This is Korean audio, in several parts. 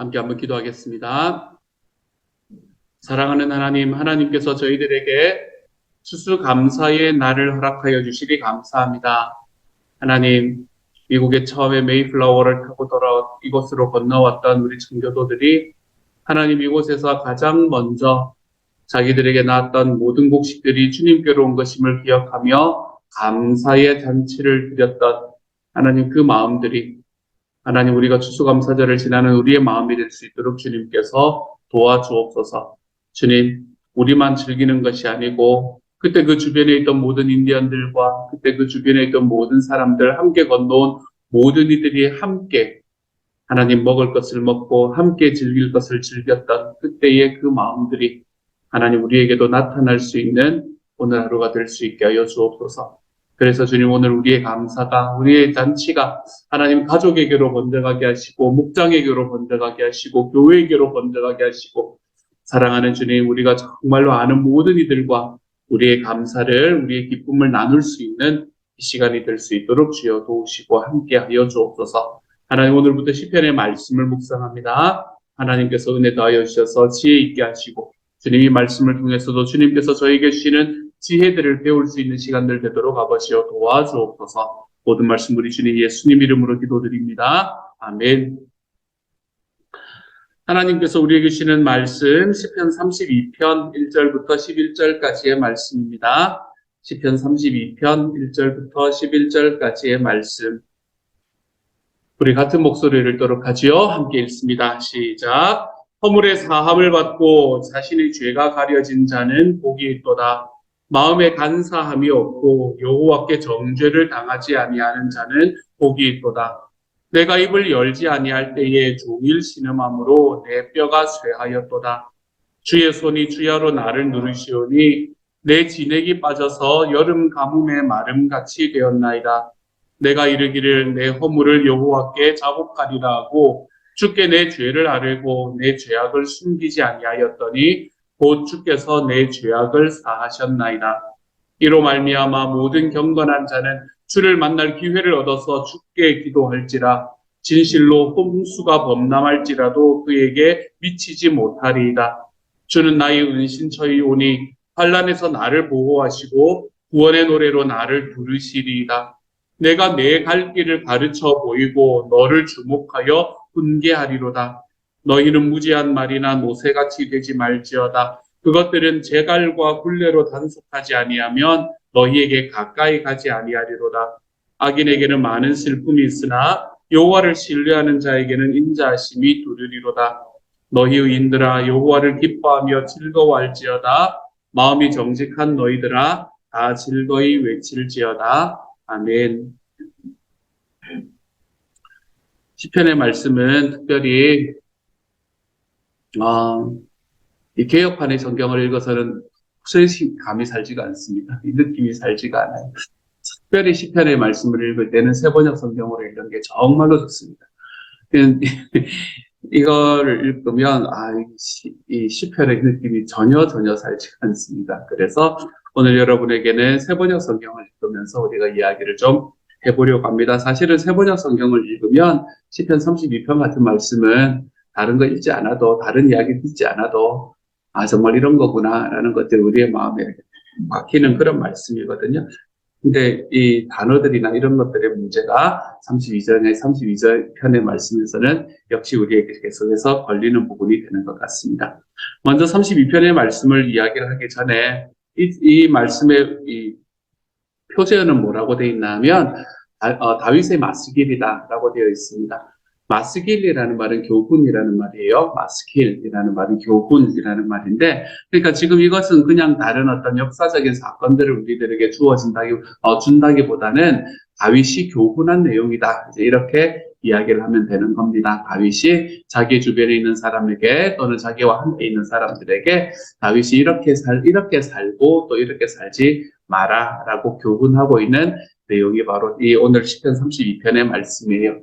함께 한번 기도하겠습니다. 사랑하는 하나님, 하나님께서 저희들에게 추수감사의 날을 허락하여 주시리 감사합니다. 하나님, 미국에 처음에 메이플라워를 타고 이곳으로 건너왔던 우리 청교도들이 하나님 이곳에서 가장 먼저 자기들에게 나왔던 모든 곡식들이 주님께로 온 것임을 기억하며 감사의 잔치를 드렸던 하나님 그 마음들이 하나님 우리가 추수감사절을 지나는 우리의 마음이 될 수 있도록 주님께서 도와주옵소서. 주님, 우리만 즐기는 것이 아니고 그때 그 주변에 있던 모든 인디언들과 그때 그 주변에 있던 모든 사람들 함께 건너온 모든 이들이 함께 하나님 먹을 것을 먹고 함께 즐길 것을 즐겼던 그때의 그 마음들이 하나님 우리에게도 나타날 수 있는 오늘 하루가 될 수 있게 하여 주옵소서. 그래서 주님 오늘 우리의 감사가 우리의 잔치가 하나님 가족에게로 번져가게 하시고 목장에게로 번져가게 하시고 교회에게로 번져가게 하시고 사랑하는 주님 우리가 정말로 아는 모든 이들과 우리의 감사를 우리의 기쁨을 나눌 수 있는 이 시간이 될 수 있도록 주여 도우시고 함께하여 주옵소서. 하나님 오늘부터 시편의 말씀을 묵상합니다. 하나님께서 은혜 더하여 주셔서 지혜 있게 하시고 주님이 말씀을 통해서도 주님께서 저에게 주시는 지혜들을 배울 수 있는 시간들 되도록 아버지여 도와주옵소서. 모든 말씀 우리 주님 예수님 이름으로 기도드립니다. 아멘. 하나님께서 우리에게 주시는 말씀 시편 32편 1절부터 11절까지의 말씀입니다. 시편 32편 1절부터 11절까지의 말씀. 우리 같은 목소리를 읽도록 하지요. 함께 읽습니다. 시작. 허물의 사함을 받고 자신의 죄가 가려진 자는 복이 있도다. 마음에 간사함이 없고 여호와께 정죄를 당하지 아니하는 자는 복이 있도다. 내가 입을 열지 아니할 때에 종일 신음함으로 내 뼈가 쇠하였도다. 주의 손이 주야로 나를 누르시오니 내 진액이 빠져서 여름 가뭄의 마름같이 되었나이다. 내가 이르기를 내 허물을 여호와께 자복하리라 하고 주께 내 죄를 아뢰고 내 죄악을 숨기지 아니하였더니 곧 주께서 내 죄악을 사하셨나이다. 이로 말미암아 모든 경건한 자는 주를 만날 기회를 얻어서 주께 기도할지라. 진실로 홍수가 범람할지라도 그에게 미치지 못하리이다. 주는 나의 은신처이오니 환난에서 나를 보호하시고 구원의 노래로 나를 부르시리이다. 내가 내 갈 길을 가르쳐 보이고 너를 주목하여 훈계하리로다. 너희는 무지한 말이나 노새같이 되지 말지어다. 그것들은 제갈과 굴레로 단속하지 아니하면 너희에게 가까이 가지 아니하리로다. 악인에게는 많은 슬픔이 있으나 여호와를 신뢰하는 자에게는 인자하심이 두르리로다. 너희 의인들아 여호와를 기뻐하며 즐거워할지어다. 마음이 정직한 너희들아 다 즐거이 외칠지어다. 아멘. 시편의 말씀은 특별히 이 개혁판의 성경을 읽어서는 도저히 감이 살지가 않습니다. 이 느낌이 살지가 않아요. 특별히 시편의 말씀을 읽을 때는 세번역 성경으로 읽는 게 정말로 좋습니다. 이거를 읽으면 이 시편의 느낌이 전혀 살지가 않습니다. 그래서 오늘 여러분에게는 세번역 성경을 읽으면서 우리가 이야기를 좀 해보려고 합니다. 사실은 세번역 성경을 읽으면 시편 32편 같은 말씀은 다른 거 읽지 않아도 다른 이야기 듣지 않아도 정말 이런 거구나 라는 것들이 우리의 마음에 박히는 그런 말씀이거든요. 근데 이 단어들이나 이런 것들의 문제가 32절 편의 말씀에서는 역시 우리에게 계속해서 걸리는 부분이 되는 것 같습니다. 먼저 32편의 말씀을 이야기를 하기 전에 이 말씀의 이 표제어는 뭐라고 되어 있나 하면 다윗의 마스길이다라고 되어 있습니다. 마스길이라는 말은 교훈이라는 말이에요. 마스길이라는 말은 교훈이라는 말인데, 그러니까 지금 이것은 그냥 다른 어떤 역사적인 사건들을 우리들에게 준다기보다는 다윗이 교훈한 내용이다. 이제 이렇게 이야기를 하면 되는 겁니다. 다윗이 자기 주변에 있는 사람에게 또는 자기와 함께 있는 사람들에게 다윗이 이렇게 살고 또 이렇게 살지 마라라고 교훈하고 있는 내용이 바로 이 오늘 시편 32편의 말씀이에요.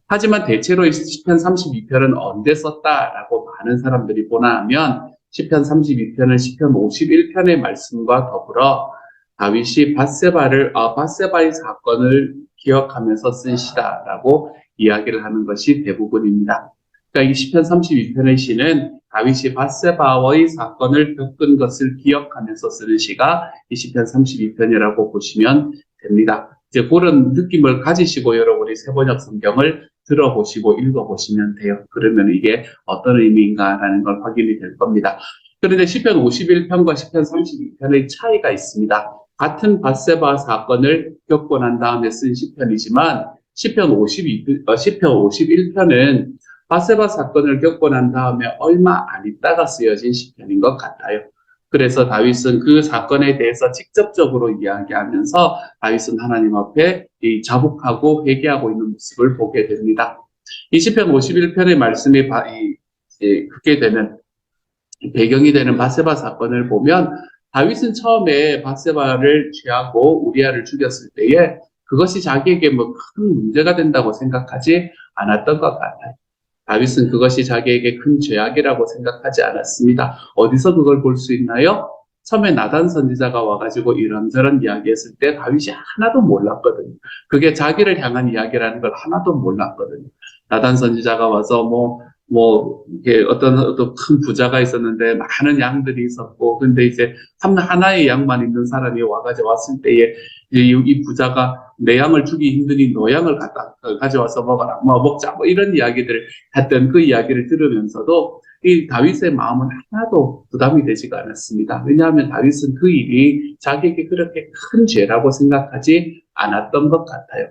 하지만 대체로 이 시편 32편은 언제 썼다라고 많은 사람들이 보나 하면 시편 32편은 시편 51편의 말씀과 더불어 다윗이 밧세바의 사건을 기억하면서 쓴 시다라고 이야기를 하는 것이 대부분입니다. 그러니까 이 시편 32편의 시는 다윗이 밧세바와의 사건을 겪은 것을 기억하면서 쓰는 시가 이 시편 32편이라고 보시면 됩니다. 이제 그런 느낌을 가지시고 여러분이 세번역 성경을 들어보시고 읽어보시면 돼요. 그러면 이게 어떤 의미인가라는 걸 확인이 될 겁니다. 그런데 시편 51편과 시편 32편의 차이가 있습니다. 같은 밧세바 사건을 겪고 난 다음에 쓴 시편이지만 시편 51편은 밧세바 사건을 겪고 난 다음에 얼마 안 있다가 쓰여진 시편인 것 같아요. 그래서 다윗은 그 사건에 대해서 직접적으로 이야기하면서 다윗은 하나님 앞에 자복하고 회개하고 있는 모습을 보게 됩니다. 이 시편 51편의 말씀이 그게 되는 배경이 되는 밧세바 사건을 보면 다윗은 처음에 밧세바를 취하고 우리아를 죽였을 때에 그것이 자기에게 뭐 큰 문제가 된다고 생각하지 않았던 것 같아요. 다윗은 그것이 자기에게 큰 죄악이라고 생각하지 않았습니다. 어디서 그걸 볼 수 있나요? 처음에 나단 선지자가 와가지고 이런저런 이야기했을 때 다윗이 하나도 몰랐거든요. 그게 자기를 향한 이야기라는 걸 하나도 몰랐거든요. 나단 선지자가 와서 이게 어떤 큰 부자가 있었는데 많은 양들이 있었고, 근데 이제 하나의 양만 있는 사람이 와가지고 왔을 때에 이 부자가 내 양을 주기 힘드니 너 양을 가져와서 먹어라, 먹자, 이런 이야기들을 했던 그 이야기를 들으면서도 이 다윗의 마음은 하나도 부담이 되지가 않았습니다. 왜냐하면 다윗은 그 일이 자기에게 그렇게 큰 죄라고 생각하지 않았던 것 같아요.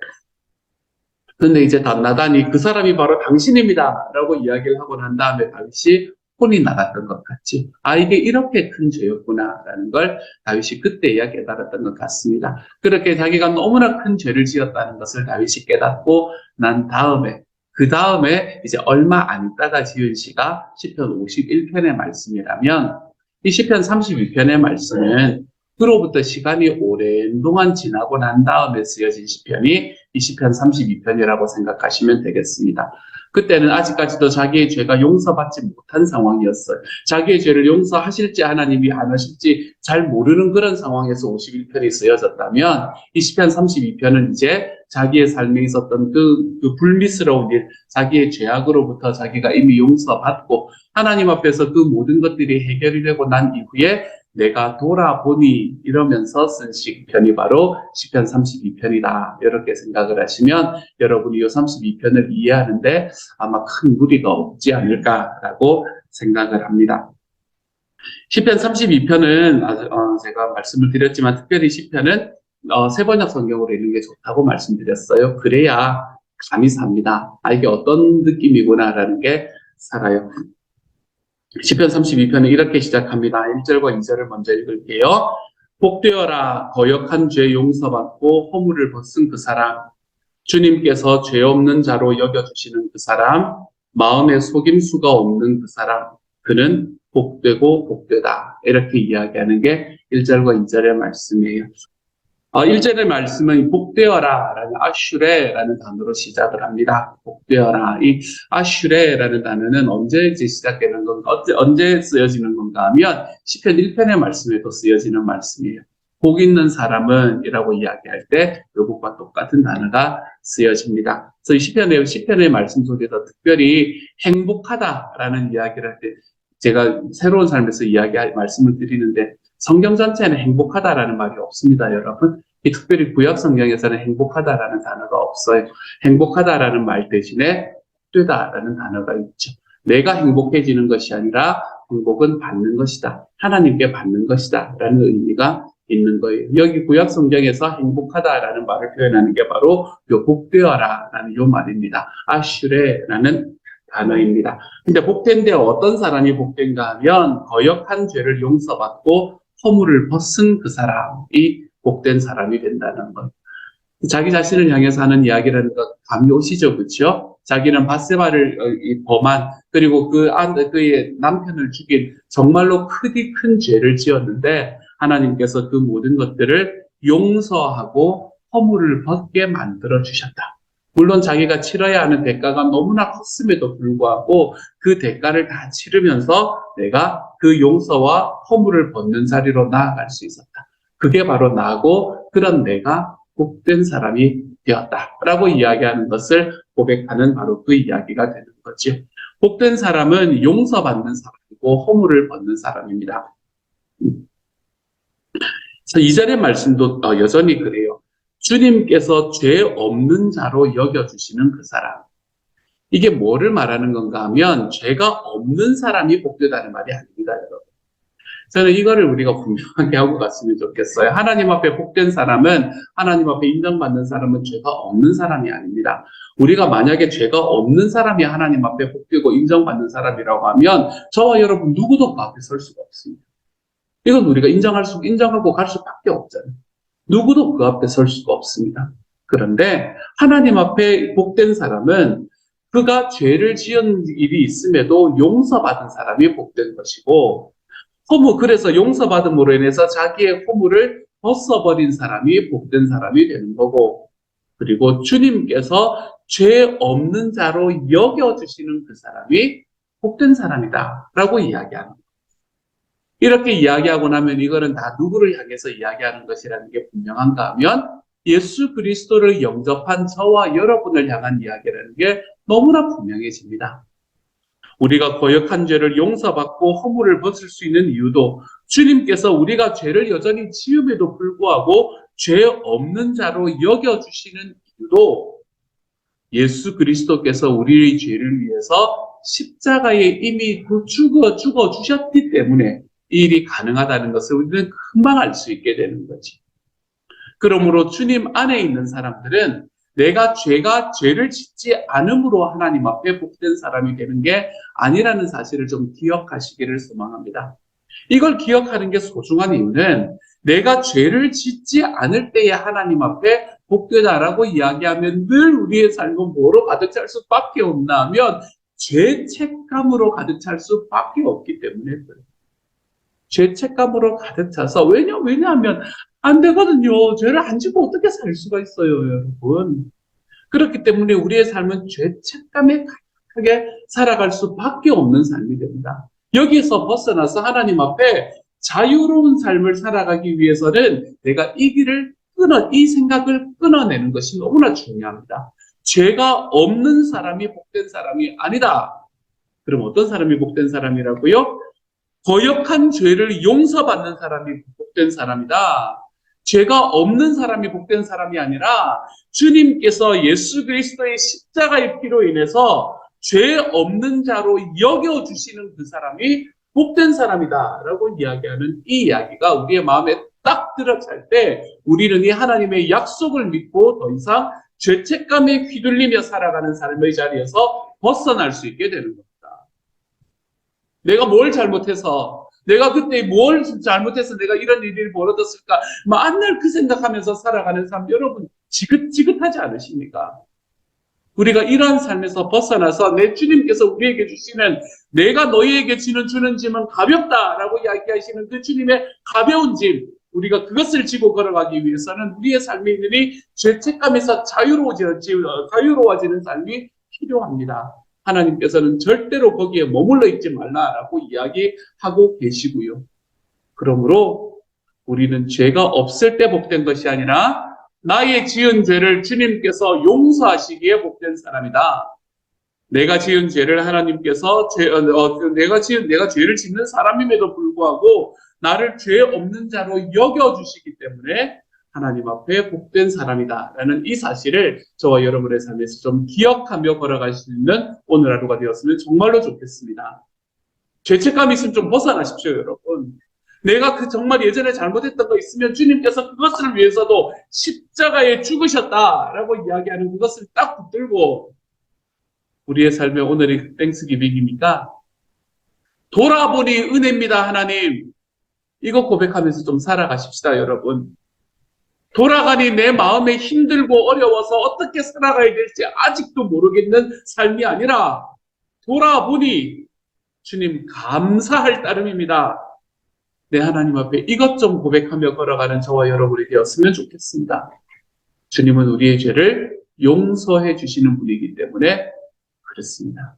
근데 이제 나단이 그 사람이 바로 당신입니다 라고 이야기를 하고 난 다음에 다윗이 혼이 나갔던 것 같지. 이게 이렇게 큰 죄였구나 라는 걸 다윗이 그때야 깨달았던 것 같습니다. 그렇게 자기가 너무나 큰 죄를 지었다는 것을 다윗이 깨닫고 난 다음에 그 다음에 이제 얼마 안 있다가 지은 시가 시편 51편의 말씀이라면 이 시편 32편의 말씀은 그로부터 시간이 오랜 동안 지나고 난 다음에 쓰여진 시편이 이 시편 32편이라고 생각하시면 되겠습니다. 그때는 아직까지도 자기의 죄가 용서받지 못한 상황이었어요. 자기의 죄를 용서하실지 하나님이 안 하실지 잘 모르는 그런 상황에서 51편이 쓰여졌다면 이 시편 32편은 이제 자기의 삶에 있었던 그 불미스러운 일, 자기의 죄악으로부터 자기가 이미 용서받고 하나님 앞에서 그 모든 것들이 해결이 되고 난 이후에 내가 돌아보니 이러면서 쓴 시편이 바로 시편 32편이다. 이렇게 생각을 하시면 여러분이 이 32편을 이해하는데 아마 큰 무리가 없지 않을까라고 생각을 합니다. 시편 32편은 제가 말씀을 드렸지만 특별히 시편은 세번역 성경으로 읽는 게 좋다고 말씀드렸어요. 그래야 감이 삽니다. 이게 어떤 느낌이구나라는 게 살아요. 시편 32편은 이렇게 시작합니다. 1절과 2절을 먼저 읽을게요. 복되어라 거역한 죄 용서받고 허물을 벗은 그 사람, 주님께서 죄 없는 자로 여겨주시는 그 사람, 마음에 속임수가 없는 그 사람, 그는 복되고 복되다. 이렇게 이야기하는 게 1절과 2절의 말씀이에요. 1절의 말씀은 복되어라 라는 아슈레라는 단어로 시작을 합니다. 복되어라. 이 아슈레라는 단어는 언제 시작되는 건가, 언제 쓰여지는 건가 하면 시편 1편의 말씀에도 쓰여지는 말씀이에요. 복 있는 사람은 이라고 이야기할 때 요것과 똑같은 단어가 쓰여집니다. 그래서 이 시편의 말씀 속에서 특별히 행복하다라는 이야기를 할 때 제가 새로운 삶에서 말씀을 드리는데 성경 전체에는 행복하다라는 말이 없습니다, 여러분. 특별히 구약 성경에서는 행복하다라는 단어가 없어요. 행복하다라는 말 대신에 복되다라는 단어가 있죠. 내가 행복해지는 것이 아니라 행복은 받는 것이다. 하나님께 받는 것이다. 라는 의미가 있는 거예요. 여기 구약 성경에서 행복하다라는 말을 표현하는 게 바로 요 복되어라라는 요 말입니다. 아슈레라는 단어입니다. 근데 복된데 어떤 사람이 복된가 하면 거역한 죄를 용서받고 허물을 벗은 그 사람이 복된 사람이 된다는 것. 자기 자신을 향해서 하는 이야기라는 것 감이 오시죠, 그렇죠? 자기는 밧세바를 범한 그리고 그의 남편을 죽인 정말로 큰 죄를 지었는데 하나님께서 그 모든 것들을 용서하고 허물을 벗게 만들어 주셨다. 물론 자기가 치러야 하는 대가가 너무나 컸음에도 불구하고 그 대가를 다 치르면서 내가 그 용서와 허물을 벗는 자리로 나아갈 수 있었다. 그게 바로 나고 그런 내가 복된 사람이 되었다라고 이야기하는 것을 고백하는 바로 그 이야기가 되는 거죠. 복된 사람은 용서받는 사람이고 허물을 벗는 사람입니다. 그래서 2절의 말씀도 여전히 그래요. 주님께서 죄 없는 자로 여겨주시는 그 사람. 이게 뭐를 말하는 건가 하면 죄가 없는 사람이 복되다는 말이 아닙니다, 여러분. 저는 이거를 우리가 분명하게 하고 갔으면 좋겠어요. 하나님 앞에 복된 사람은, 하나님 앞에 인정받는 사람은 죄가 없는 사람이 아닙니다. 우리가 만약에 죄가 없는 사람이 하나님 앞에 복되고 인정받는 사람이라고 하면 저와 여러분 누구도 그 앞에 설 수가 없습니다. 이건 우리가 인정하고 갈 수밖에 없잖아요. 누구도 그 앞에 설 수가 없습니다. 그런데 하나님 앞에 복된 사람은 그가 죄를 지은 일이 있음에도 용서받은 사람이 복된 것이고, 그래서 용서받음으로 인해서 자기의 허물을 벗어버린 사람이 복된 사람이 되는 거고, 그리고 주님께서 죄 없는 자로 여겨주시는 그 사람이 복된 사람이다 라고 이야기하는 거예요. 이렇게 이야기하고 나면 이거는 다 누구를 향해서 이야기하는 것이라는 게 분명한가 하면 예수 그리스도를 영접한 저와 여러분을 향한 이야기라는 게 너무나 분명해집니다. 우리가 거역한 죄를 용서받고 허물을 벗을 수 있는 이유도 주님께서 우리가 죄를 여전히 지음에도 불구하고 죄 없는 자로 여겨주시는 이유도 예수 그리스도께서 우리의 죄를 위해서 십자가에 이미 죽어주셨기 때문에 이 일이 가능하다는 것을 우리는 금방 알 수 있게 되는 거지. 그러므로 주님 안에 있는 사람들은 내가 죄를 짓지 않음으로 하나님 앞에 복된 사람이 되는 게 아니라는 사실을 좀 기억하시기를 소망합니다. 이걸 기억하는 게 소중한 이유는 내가 죄를 짓지 않을 때에 하나님 앞에 복되다라고 이야기하면 늘 우리의 삶은 뭐로 가득 찰 수밖에 없나 하면 죄책감으로 가득 찰 수밖에 없기 때문에 그래요. 죄책감으로 가득 차서 왜냐하면 안 되거든요. 죄를 안 지고 어떻게 살 수가 있어요, 여러분. 그렇기 때문에 우리의 삶은 죄책감에 가득하게 살아갈 수밖에 없는 삶이 됩니다. 여기에서 벗어나서 하나님 앞에 자유로운 삶을 살아가기 위해서는 내가 이 생각을 끊어내는 것이 너무나 중요합니다. 죄가 없는 사람이 복된 사람이 아니다. 그럼 어떤 사람이 복된 사람이라고요? 거역한 죄를 용서받는 사람이 복된 사람이다. 죄가 없는 사람이 복된 사람이 아니라 주님께서 예수 그리스도의 십자가의 피로 인해서 죄 없는 자로 여겨주시는 그 사람이 복된 사람이다 라고 이야기하는 이 이야기가 우리의 마음에 딱 들어찰 때 우리는 이 하나님의 약속을 믿고 더 이상 죄책감에 휘둘리며 살아가는 삶의 자리에서 벗어날 수 있게 되는 겁니다. 내가 뭘 잘못해서, 내가 그때 뭘 잘못해서 내가 이런 일이 벌어졌을까? 맨날 그 생각하면서 살아가는 삶 여러분 지긋지긋하지 않으십니까? 우리가 이러한 삶에서 벗어나서 내 주님께서 우리에게 주시는 내가 너희에게 주는 짐은 가볍다라고 이야기하시는 그 주님의 가벼운 짐, 우리가 그것을 지고 걸어가기 위해서는 우리의 삶에 있는 이 죄책감에서 자유로워지는 삶이 필요합니다. 하나님께서는 절대로 거기에 머물러 있지 말라라고 이야기하고 계시고요. 그러므로 우리는 죄가 없을 때 복된 것이 아니라 나의 지은 죄를 주님께서 용서하시기에 복된 사람이다. 내가 지은 죄를 하나님께서 내가 죄를 짓는 사람임에도 불구하고 나를 죄 없는 자로 여겨주시기 때문에 하나님 앞에 복된 사람이다라는 이 사실을 저와 여러분의 삶에서 좀 기억하며 걸어갈 수 있는 오늘 하루가 되었으면 정말로 좋겠습니다. 죄책감이 있으면 좀 벗어나십시오, 여러분. 내가 정말 예전에 잘못했던 거 있으면 주님께서 그것을 위해서도 십자가에 죽으셨다라고 이야기하는 그것을 딱 붙들고 우리의 삶에 오늘이 땡스기빙입니까? 돌아보니 은혜입니다, 하나님. 이거 고백하면서 좀 살아가십시다, 여러분. 돌아가니 내 마음에 힘들고 어려워서 어떻게 살아가야 될지 아직도 모르겠는 삶이 아니라 돌아보니 주님 감사할 따름입니다. 내 하나님 앞에 이것 좀 고백하며 걸어가는 저와 여러분이 되었으면 좋겠습니다. 주님은 우리의 죄를 용서해 주시는 분이기 때문에 그렇습니다.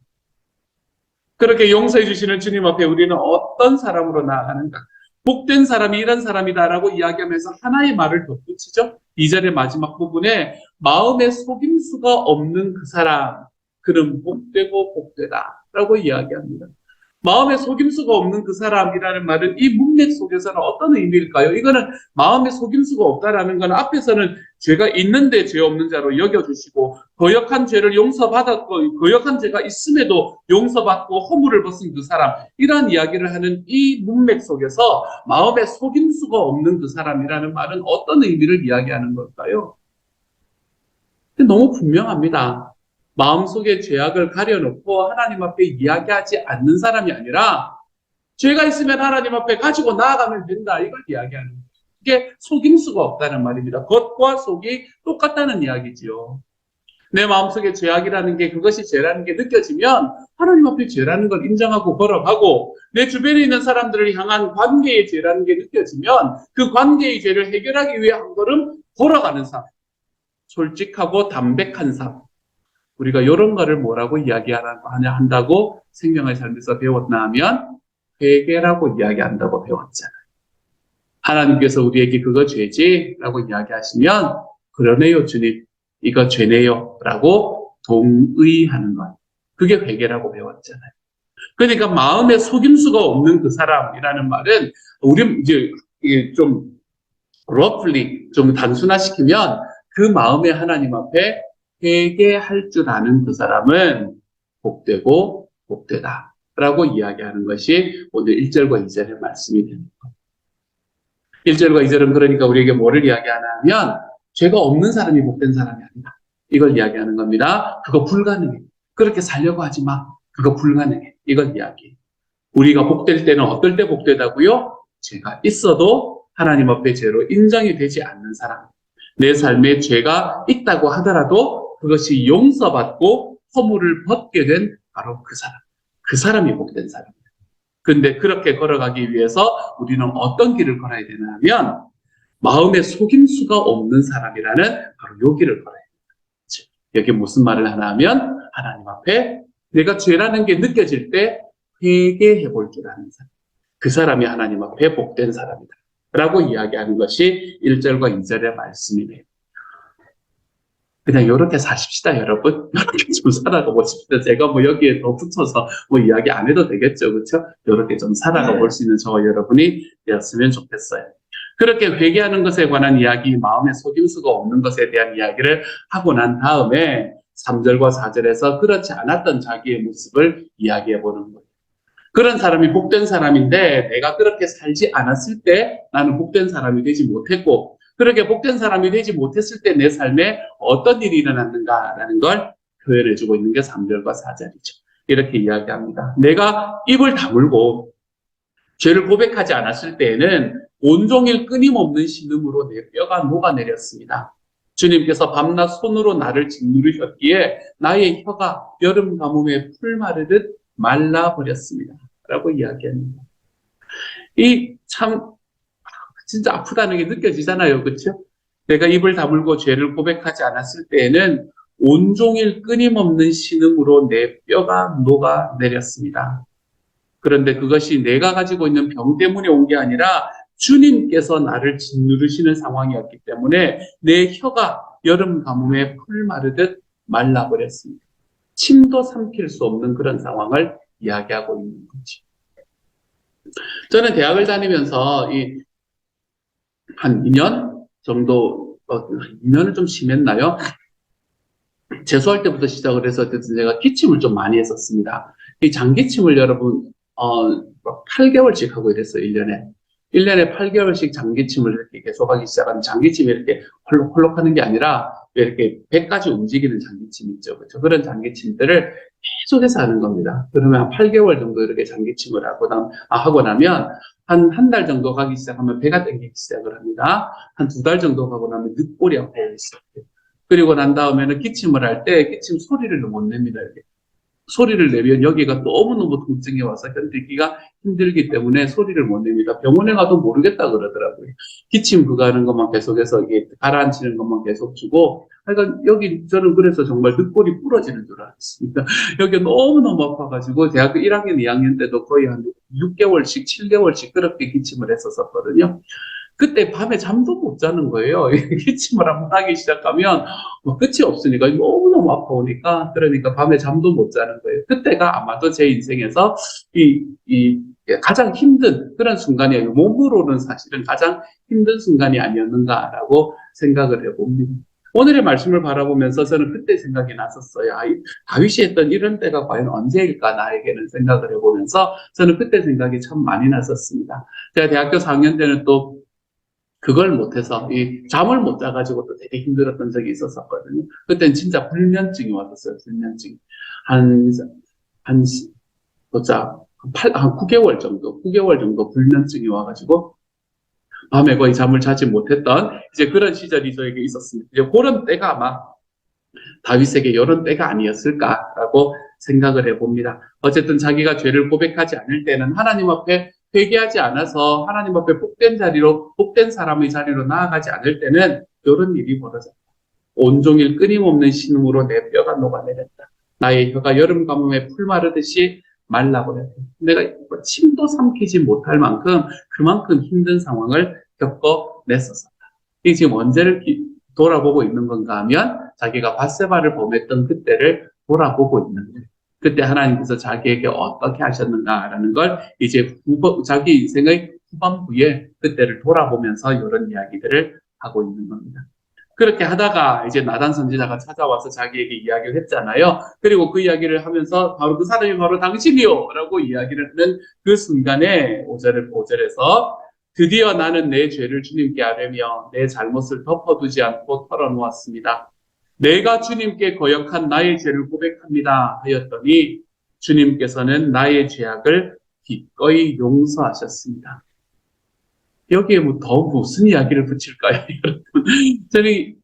그렇게 용서해 주시는 주님 앞에 우리는 어떤 사람으로 나아가는가? 복된 사람이 이런 사람이다라고 이야기하면서 하나의 말을 덧붙이죠. 2절의 마지막 부분에 마음에 속임수가 없는 그 사람, 그는 복되고 복되다 라고 이야기합니다. 마음에 속임수가 없는 그 사람이라는 말은 이 문맥 속에서는 어떤 의미일까요? 이거는 마음에 속임수가 없다라는 건 앞에서는 죄가 있는데 죄 없는 자로 여겨주시고 거역한 죄를 용서받았고 거역한 죄가 있음에도 용서받고 허물을 벗은 그 사람, 이러한 이야기를 하는 이 문맥 속에서 마음에 속임수가 없는 그 사람이라는 말은 어떤 의미를 이야기하는 걸까요? 너무 분명합니다. 마음속에 죄악을 가려놓고 하나님 앞에 이야기하지 않는 사람이 아니라 죄가 있으면 하나님 앞에 가지고 나아가면 된다, 이걸 이야기하는 거예요. 이게 속임수가 없다는 말입니다. 겉과 속이 똑같다는 이야기지요. 내 마음속에 죄악이라는 게, 그것이 죄라는 게 느껴지면 하나님 앞에 죄라는 걸 인정하고 걸어가고, 내 주변에 있는 사람들을 향한 관계의 죄라는 게 느껴지면 그 관계의 죄를 해결하기 위해 한 걸음 걸어가는 삶, 솔직하고 담백한 삶, 우리가 이런 거를 뭐라고 한다고 생명의 삶에서 배웠나 하면 회개라고 이야기한다고 배웠잖아요. 하나님께서 우리에게 그거 죄지? 라고 이야기하시면 그러네요 주님, 이거 죄네요 라고 동의하는 것, 그게 회개라고 배웠잖아요. 그러니까 마음에 속임수가 없는 그 사람이라는 말은, 우리 이제 좀 roughly 좀 단순화시키면 그 마음에 하나님 앞에 회개할 줄 아는 그 사람은 복되고 복되다 라고 이야기하는 것이 오늘 1절과 2절의 말씀이 됩니다. 1절과 2절은 그러니까 우리에게 뭐를 이야기하나 하면 죄가 없는 사람이 복된 사람이 아니다, 이걸 이야기하는 겁니다. 그거 불가능해, 그렇게 살려고 하지 마, 그거 불가능해, 이걸 이야기해. 우리가 복될 때는 어떨 때 복되다고요? 죄가 있어도 하나님 앞에 죄로 인정이 되지 않는 사람, 내 삶에 죄가 있다고 하더라도 그것이 용서받고 허물을 벗게 된 바로 그 사람이 복된 사람입니다. 그런데 그렇게 걸어가기 위해서 우리는 어떤 길을 걸어야 되나 하면 마음에 속임수가 없는 사람이라는 바로 요 길을 걸어야 됩니다. 여기 무슨 말을 하나 하면 하나님 앞에 내가 죄라는 게 느껴질 때 회개해 볼 줄 아는 사람, 그 사람이 하나님 앞에 복된 사람이다 라고 이야기하는 것이 1절과 2절의 말씀이네요. 그냥 이렇게 사십시다, 여러분. 이렇게 좀 살아가 보십시다. 제가 뭐 여기에 더 붙여서 뭐 이야기 안 해도 되겠죠, 그렇죠? 이렇게 좀 살아가 볼 수 있는 저와 여러분이 되었으면 좋겠어요. 그렇게 회개하는 것에 관한 이야기, 마음에 속임수가 없는 것에 대한 이야기를 하고 난 다음에 3절과 4절에서 그렇지 않았던 자기의 모습을 이야기해 보는 거예요. 그런 사람이 복된 사람인데 내가 그렇게 살지 않았을 때 나는 복된 사람이 되지 못했고, 그렇게 복된 사람이 되지 못했을 때 내 삶에 어떤 일이 일어났는가라는 걸 표현해주고 있는 게 3절과 4절이죠. 이렇게 이야기합니다. 내가 입을 다물고 죄를 고백하지 않았을 때에는 온종일 끊임없는 신음으로 내 뼈가 녹아내렸습니다. 주님께서 밤낮 손으로 나를 짓누르셨기에 나의 혀가 여름 가뭄에 풀 마르듯 말라버렸습니다 라고 이야기합니다. 이 참 진짜 아프다는 게 느껴지잖아요, 그렇죠? 내가 입을 다물고 죄를 고백하지 않았을 때에는 온종일 끊임없는 신음으로 내 뼈가 녹아내렸습니다. 그런데 그것이 내가 가지고 있는 병 때문에 온 게 아니라 주님께서 나를 짓누르시는 상황이었기 때문에 내 혀가 여름 가뭄에 풀 마르듯 말라버렸습니다. 침도 삼킬 수 없는 그런 상황을 이야기하고 있는 거지. 저는 대학을 다니면서 한 2년 정도, 2년은 좀 심했나요? 재수할 때부터 시작을 해서 제가 기침을 좀 많이 했었습니다. 이 장기침을 여러분 8개월씩 하고 이랬어요. 1년에 8개월씩 장기침을 이렇게 계속하기 시작하는, 장기침이 이렇게 헐럭헐럭 하는 게 아니라 이렇게 배까지 움직이는 장기침 있죠. 그렇죠? 그런 장기침들을 계속해서 하는 겁니다. 그러면 한 8개월 정도 이렇게 장기침을 하고 나면 한 달 정도 가기 시작하면 배가 땡기기 시작을 합니다. 한 2달 정도 가고 나면 늑골이 아프기 시작해요. 그리고 난 다음에는 기침을 할 때 기침 소리를 못 냅니다. 이렇게. 소리를 내면 여기가 너무너무 통증이 와서 견디기가 힘들기 때문에 소리를 못 냅니다. 병원에 가도 모르겠다 그러더라고요. 기침 그거 하는 것만 계속해서 이게 가라앉히는 것만 계속 주고, 하여간 여기 저는 그래서 정말 늑골이 부러지는 줄 알았습니다. 여기 너무너무 아파가지고 대학교 1학년, 2학년 때도 거의 한 6개월씩, 7개월씩 그렇게 기침을 했었거든요. 그때 밤에 잠도 못 자는 거예요. 기침을 한번 하기 시작하면 뭐 끝이 없으니까 너무너무 아파오니까 그러니까 밤에 잠도 못 자는 거예요. 그때가 아마도 제 인생에서 이 가장 힘든 그런 순간이에요. 몸으로는 사실은 가장 힘든 순간이 아니었는가라고 생각을 해봅니다. 오늘의 말씀을 바라보면서 저는 그때 생각이 났었어요. 다윗이 했던 이런 때가 과연 언제일까 나에게는 생각을 해보면서 저는 그때 생각이 참 많이 났었습니다. 제가 대학교 4학년 때는 또 그걸 못해서 이 잠을 못 자가지고 또 되게 힘들었던 적이 있었거든요. 그때는 진짜 불면증이 왔었어요. 불면증 한한 보자 한 9개월 정도 불면증이 와가지고 밤에 거의 잠을 자지 못했던 이제 그런 시절이 저에게 있었습니다. 이제 그런 때가 아마 다윗에게 이런 때가 아니었을까라고 생각을 해봅니다. 어쨌든 자기가 죄를 고백하지 않을 때는 하나님 앞에 회개하지 않아서 하나님 앞에 복된 자리로, 복된 사람의 자리로 나아가지 않을 때는 이런 일이 벌어졌다. 온종일 끊임없는 신음으로 내 뼈가 녹아내렸다. 나의 혀가 여름 가뭄에 풀 마르듯이 말라버렸다. 내가 침도 삼키지 못할 만큼 그만큼 힘든 상황을 겪어냈었다. 이게 지금 언제를 돌아보고 있는 건가 하면 자기가 밧세바를 범했던 그때를 돌아보고 있는 거예요. 그때 하나님께서 자기에게 어떻게 하셨는가라는 걸 이제 자기 인생의 후반부에 그때를 돌아보면서 이런 이야기들을 하고 있는 겁니다. 그렇게 하다가 이제 나단 선지자가 찾아와서 자기에게 이야기를 했잖아요. 그리고 그 이야기를 하면서 바로 그 사람이 바로 당신이요 라고 이야기를 하는 그 순간에 5절에서 드디어 나는 내 죄를 주님께 아뢰며 내 잘못을 덮어두지 않고 털어놓았습니다. 내가 주님께 거역한 나의 죄를 고백합니다 하였더니 주님께서는 나의 죄악을 기꺼이 용서하셨습니다. 여기에 더 무슨 이야기를 붙일까요, 여러분? 저는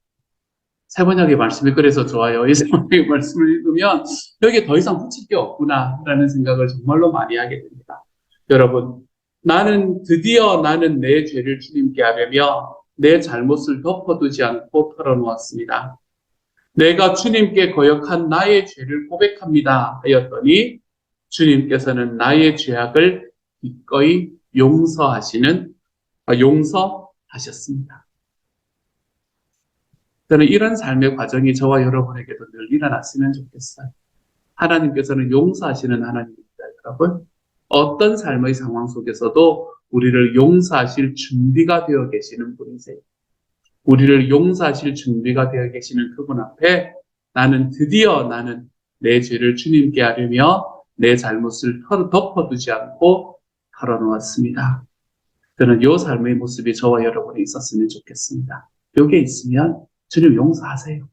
세번역의 말씀이 그래서 좋아요. 이 세번역의 말씀을 읽으면 여기에 더 이상 붙일 게 없구나라는 생각을 정말로 많이 하게 됩니다. 여러분, 드디어 나는 내 죄를 주님께 아뢰며 내 잘못을 덮어두지 않고 털어놓았습니다. 내가 주님께 거역한 나의 죄를 고백합니다 하였더니 주님께서는 나의 죄악을 기꺼이 용서하셨습니다. 저는 이런 삶의 과정이 저와 여러분에게도 늘 일어났으면 좋겠어요. 하나님께서는 용서하시는 하나님입니다, 여러분. 어떤 삶의 상황 속에서도 우리를 용서하실 준비가 되어 계시는 분이세요. 우리를 용서하실 준비가 되어 계시는 그분 앞에 드디어 나는 내 죄를 주님께 아뢰며 내 잘못을 덮어두지 않고 털어놓았습니다. 저는 이 삶의 모습이 저와 여러분이 있었으면 좋겠습니다. 여기에 있으면 주님 용서하세요.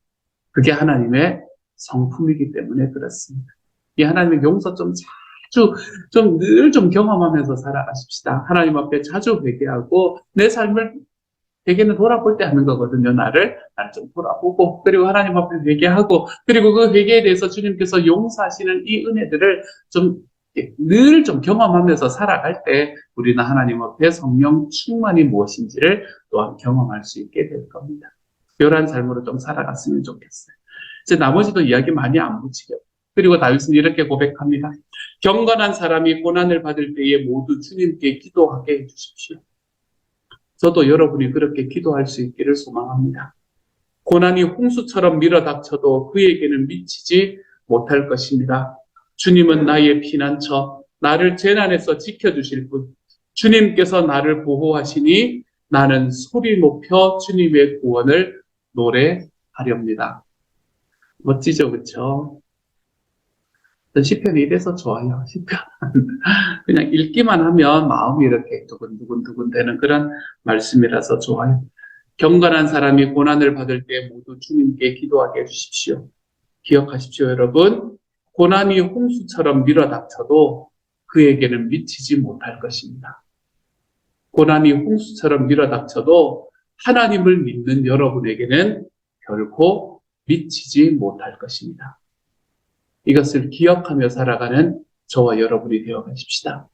그게 하나님의 성품이기 때문에 그렇습니다. 이 하나님의 용서 늘 경험하면서 살아가십시다. 하나님 앞에 자주 회개하고 내 삶을 회개는 돌아볼 때 하는 거거든요. 나를 좀 돌아보고 그리고 하나님 앞에 회개하고 그리고 그 회개에 대해서 주님께서 용서하시는 이 은혜들을 늘 경험하면서 살아갈 때 우리는 하나님 앞에 성령 충만이 무엇인지를 또한 경험할 수 있게 될 겁니다. 이러한 삶으로 좀 살아갔으면 좋겠어요. 이제 나머지도 이야기 많이 안 붙이려. 그리고 다윗은 이렇게 고백합니다. 경건한 사람이 고난을 받을 때에 모두 주님께 기도하게 해주십시오. 저도 여러분이 그렇게 기도할 수 있기를 소망합니다. 고난이 홍수처럼 밀어닥쳐도 그에게는 미치지 못할 것입니다. 주님은 나의 피난처, 나를 재난에서 지켜주실 분. 주님께서 나를 보호하시니 나는 소리 높여 주님의 구원을 노래하렵니다. 멋지죠, 그렇죠? 시편이 이래서 좋아요. 시편 그냥 읽기만 하면 마음이 이렇게 두근두근 되는 그런 말씀이라서 좋아요. 경건한 사람이 고난을 받을 때 모두 주님께 기도하게 해주십시오. 기억하십시오, 여러분. 고난이 홍수처럼 밀어닥쳐도 그에게는 미치지 못할 것입니다. 고난이 홍수처럼 밀어닥쳐도 하나님을 믿는 여러분에게는 결코 미치지 못할 것입니다. 이것을 기억하며 살아가는 저와 여러분이 되어 가십시다.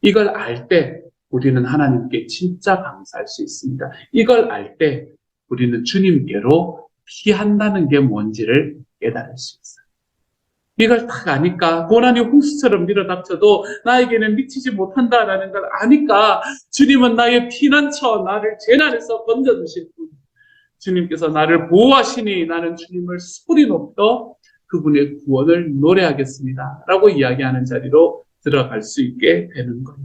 이걸 알 때 우리는 하나님께 진짜 감사할 수 있습니다. 이걸 알 때 우리는 주님께로 피한다는 게 뭔지를 깨달을 수 있어요. 이걸 딱 아니까, 고난이 홍수처럼 밀어닥쳐도 나에게는 미치지 못한다라는 걸 아니까 주님은 나의 피난처, 나를 재난에서 건져주실 분, 주님께서 나를 보호하시니 나는 주님을 소리 높여 그분의 구원을 노래하겠습니다 라고 이야기하는 자리로 들어갈 수 있게 되는 거예요.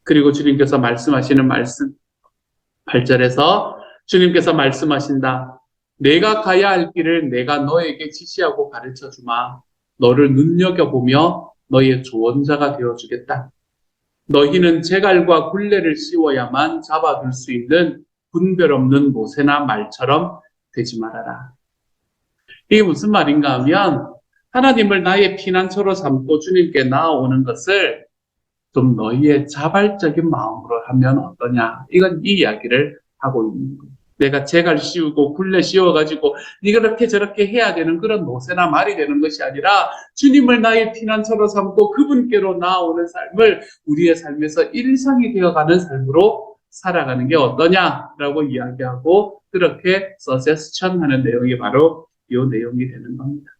그리고 주님께서 말씀하시는 말씀 8절에서 주님께서 말씀하신다. 내가 가야 할 길을 내가 너에게 지시하고 가르쳐 주마. 너를 눈여겨보며 너의 조언자가 되어주겠다. 너희는 제갈과 굴레를 씌워야만 잡아둘 수 있는 분별 없는 모세나 말처럼 되지 말아라. 이게 무슨 말인가 하면 하나님을 나의 피난처로 삼고 주님께 나아오는 것을 좀 너희의 자발적인 마음으로 하면 어떠냐. 이건 이 이야기를 하고 있는 거예요. 내가 제갈 씌우고 굴레 씌워가지고 네가 이렇게 저렇게 해야 되는 그런 노세나 말이 되는 것이 아니라 주님을 나의 피난처로 삼고 그분께로 나아오는 삶을 우리의 삶에서 일상이 되어가는 삶으로 살아가는 게 어떠냐라고 이야기하고 그렇게 서제스천하는 내용이 바로 이 내용이 되는 겁니다.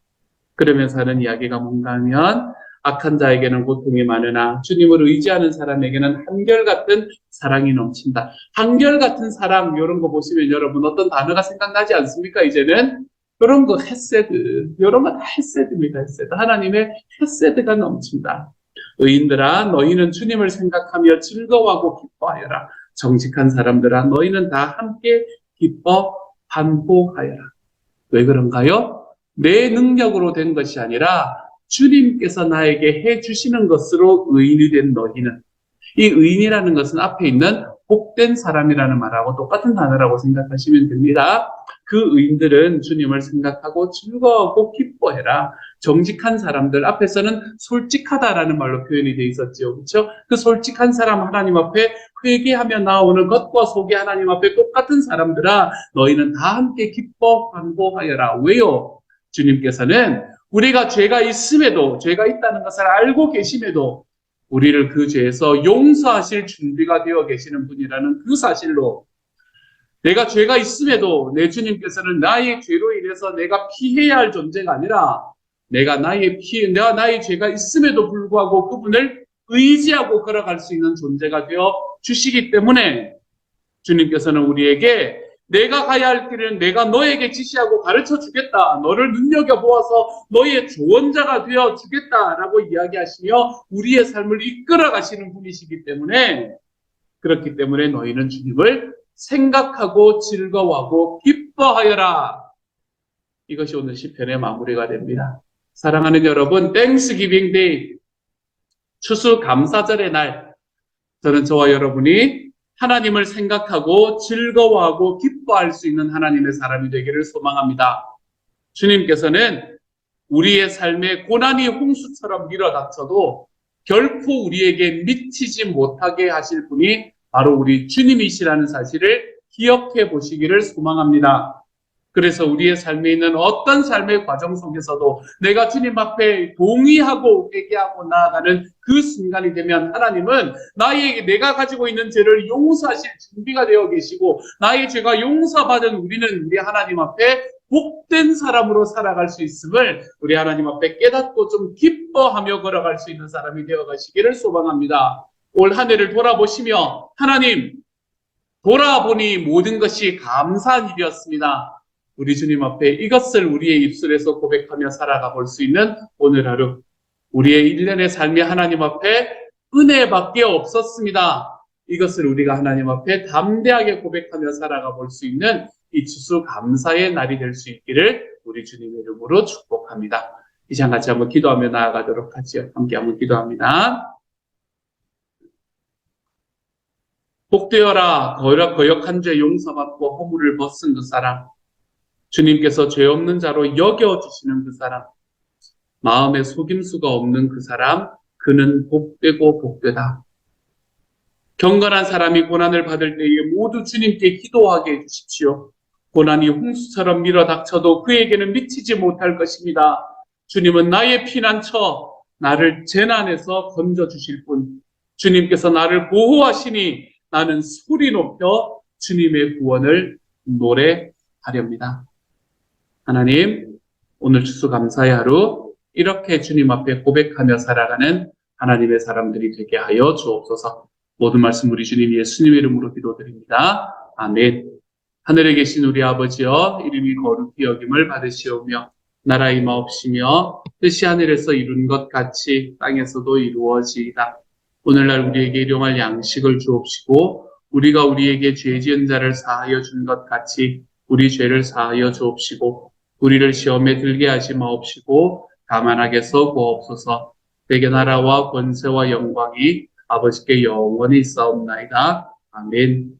그러면서 하는 이야기가 뭔가 하면 악한 자에게는 고통이 많으나 주님을 의지하는 사람에게는 한결같은 사랑이 넘친다. 한결같은 사랑 이런 거 보시면 여러분 어떤 단어가 생각나지 않습니까? 이제는 이런 거 헤세드 이런 거 다 헤세드입니다. 헤세드. 하나님의 헤세드가 넘친다. 의인들아 너희는 주님을 생각하며 즐거워하고 기뻐하여라. 정직한 사람들아 너희는 다 함께 기뻐 반복하여라. 왜 그런가요? 내 능력으로 된 것이 아니라 주님께서 나에게 해주시는 것으로 의인이 된 너희는, 이 의인이라는 것은 앞에 있는 복된 사람이라는 말하고 똑같은 단어라고 생각하시면 됩니다. 그 의인들은 주님을 생각하고 즐거워하고 기뻐해라. 정직한 사람들 앞에서는 솔직하다라는 말로 표현이 되어 있었죠. 그렇죠? 그 솔직한 사람 하나님 앞에 회개하며 나오는 것과 속이 하나님 앞에 똑같은 사람들아 너희는 다 함께 기뻐 반복하여라. 왜요? 주님께서는 우리가 죄가 있음에도 죄가 있다는 것을 알고 계심에도 우리를 그 죄에서 용서하실 준비가 되어 계시는 분이라는 그 사실로 내가 죄가 있음에도 내 주님께서는 나의 죄로 인해서 내가 피해야 할 존재가 아니라 내가 나의 죄가 있음에도 불구하고 그분을 의지하고 걸어갈 수 있는 존재가 되어 주시기 때문에 주님께서는 우리에게 내가 가야 할 길은 내가 너에게 지시하고 가르쳐 주겠다. 너를 눈여겨보아서 너의 조언자가 되어 주겠다라고 이야기하시며 우리의 삶을 이끌어 가시는 분이시기 때문에 그렇기 때문에 너희는 주님을 생각하고 즐거워하고 기뻐하여라. 이것이 오늘 시편의 마무리가 됩니다. 사랑하는 여러분, 땡스기빙 데이, 추수감사절의 날, 저는 저와 여러분이 하나님을 생각하고 즐거워하고 기뻐할 수 있는 하나님의 사람이 되기를 소망합니다. 주님께서는 우리의 삶에 고난이 홍수처럼 밀어닥쳐도 결코 우리에게 미치지 못하게 하실 분이 바로 우리 주님이시라는 사실을 기억해 보시기를 소망합니다. 그래서 우리의 삶에 있는 어떤 삶의 과정 속에서도 내가 주님 앞에 동의하고 회개하고 나아가는 그 순간이 되면 하나님은 내가 가지고 있는 죄를 용서하실 준비가 되어 계시고 나의 죄가 용서받은 우리는 우리 하나님 앞에 복된 사람으로 살아갈 수 있음을 우리 하나님 앞에 깨닫고 좀 기뻐하며 걸어갈 수 있는 사람이 되어 가시기를 소망합니다. 올 한 해를 돌아보시며 하나님 돌아보니 모든 것이 감사한 일이었습니다. 우리 주님 앞에 이것을 우리의 입술에서 고백하며 살아가 볼 수 있는 오늘 하루 우리의 일련의 삶이 하나님 앞에 은혜밖에 없었습니다. 이것을 우리가 하나님 앞에 담대하게 고백하며 살아가 볼 수 있는 이 추수감사의 날이 될 수 있기를 우리 주님의 이름으로 축복합니다. 이 시간 같이 한번 기도하며 나아가도록 하죠. 함께 한번 기도합니다. 복되어라 거역한 죄 용서받고 허물을 벗은 그 사람, 주님께서 죄 없는 자로 여겨주시는 그 사람, 마음에 속임수가 없는 그 사람, 그는 복되고 복되다. 경건한 사람이 고난을 받을 때에 모두 주님께 기도하게 해주십시오. 고난이 홍수처럼 밀어닥쳐도 그에게는 미치지 못할 것입니다. 주님은 나의 피난처, 나를 재난에서 건져주실 분, 주님께서 나를 보호하시니 나는 소리 높여 주님의 구원을 노래하렵니다. 하나님, 오늘 추수감사의 하루 이렇게 주님 앞에 고백하며 살아가는 하나님의 사람들이 되게 하여 주옵소서. 모든 말씀 우리 주님 예수님의 이름으로 기도드립니다. 아멘. 하늘에 계신 우리 아버지여, 이름이 거룩히 여김을 받으시오며 나라 임하옵시며 뜻이 하늘에서 이룬 것 같이 땅에서도 이루어지이다. 오늘날 우리에게 일용할 양식을 주옵시고 우리가 우리에게 죄 지은 자를 사하여 준 것 같이 우리 죄를 사하여 주옵시고 우리를 시험에 들게 하지 마옵시고 다만 악에서 구하옵소서. 내게 나라와 권세와 영광이 아버지께 영원히 있사옵나이다. 아멘.